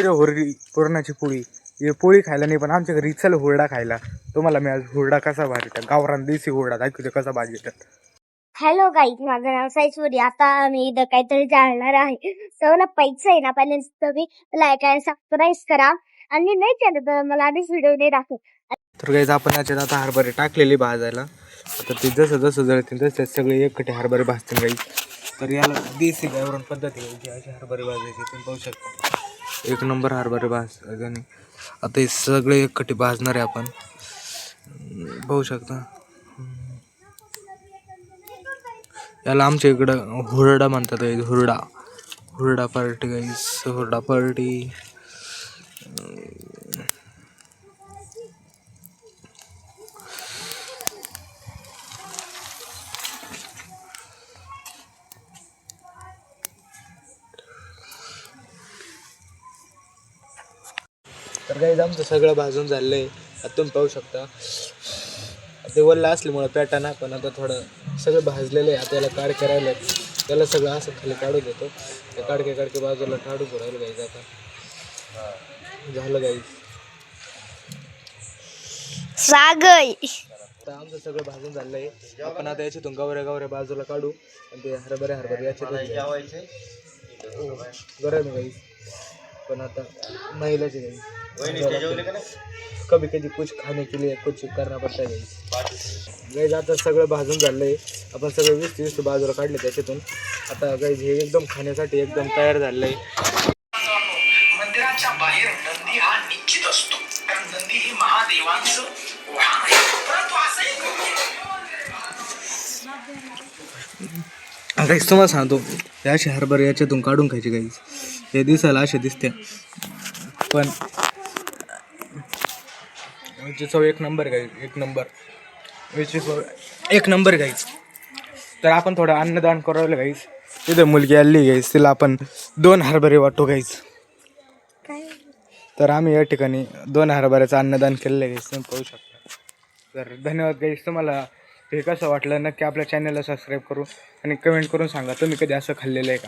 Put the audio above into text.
होरडी पुरणाची पोळी, हे पोळी खायला नाही पण आमच्या घरी चल हुरडा खायला. तुम्हाला मी आज हुरडा कसा भाजतात, गावरान देशी हुरडा दाखवते कसा भाजतात. हॅलो गाईज, माझं नाव साईश्वरी. आता मी इथं काहीतरी जाणणार आहे. तर मला पैसा आहे ना, पहिले तुम्ही लाईक आणि सबस्क्राईब करा आणि नाही केलं तर मला आधीच व्हिडिओ नाही दाखव. तर गाईज आपण याच्यात आता हरभरे टाकलेले भाजायला. आता ते जसं जसं जळतील तसे सगळे एकटे हरभरे भाजतील गाईज. तर याला देशी गावरान पद्धती आहे असे हरभरे भाजायचे, तुम्ही पाहू शकता. एक नंबर हरभरे भाजतात. आणि आता हे सगळे एकटे भाजणार आहे आपण, पाहू शकता. याला आमच्या इकडं हुरडा म्हणतात गाईज, हुरडा. हुरडा पार्टी गाईज, हुरडा पार्टी. तर गाईज आमचं सगळं भाजून झालं आहे. आता तुम्ही पाहू शकता. ते वल्ला असल्यामुळं पेटाना, पण आता थोडं सगळं भाजलेलं आहे. आता याला काढके राहिले, त्याला सगळं असं खाली काढू देतो. ते काढके बाजूला काढू राहिलं गाईज. आता झालं गाईज. आता आमचं सगळं भाजून झालं आहे. आपण आता याच्यातून गवऱ्या बाजूला काढू आणि ते हरभरे याच्यात गरम आहे गाईज. पण आता महिलाच आहे गाईज. कभी कधी कुछ खाने के लिए कुछ करना पडता है गाईज. आता सगळं भाजून झालं आहे. आपण सगळं 20-20 बाजूला काढले त्याच्यातून. आता गाईज हे एकदम खाण्यासाठी एकदम तयार झालं आहे. मंदिराच्या बाहेर नंदी हा निश्चित असतो, कारण नंदी हे महादेवांचं वाहन आहे. परंतु असंही गाईज तुम्हाला सांगतो, हे असे हरभरे याच्यातून काढून खायचे गाईज. हे दिसायला असे दिसते पण याची चव एक नंबर गाईज, एक नंबर. याची चव एक नंबर गाईज. तर आपण थोडं अन्नदान करावलं गाईज. तिथं मुलगी आली गाईज, तिला आपण 2 हरभरे वाटू गाईज. तर आम्ही या ठिकाणी 2 हरभऱ्याचं अन्नदान केलेलं आहे गाईज, तुम्ही पाहू शकता. तर धन्यवाद गाईज. तुम्हाला हे कसं वाटलं नक्की आपल्या चॅनलला सबस्क्राईब करू आणि कमेंट करून सांगा तुम्ही कधी असं खाल्लेलं आहे का.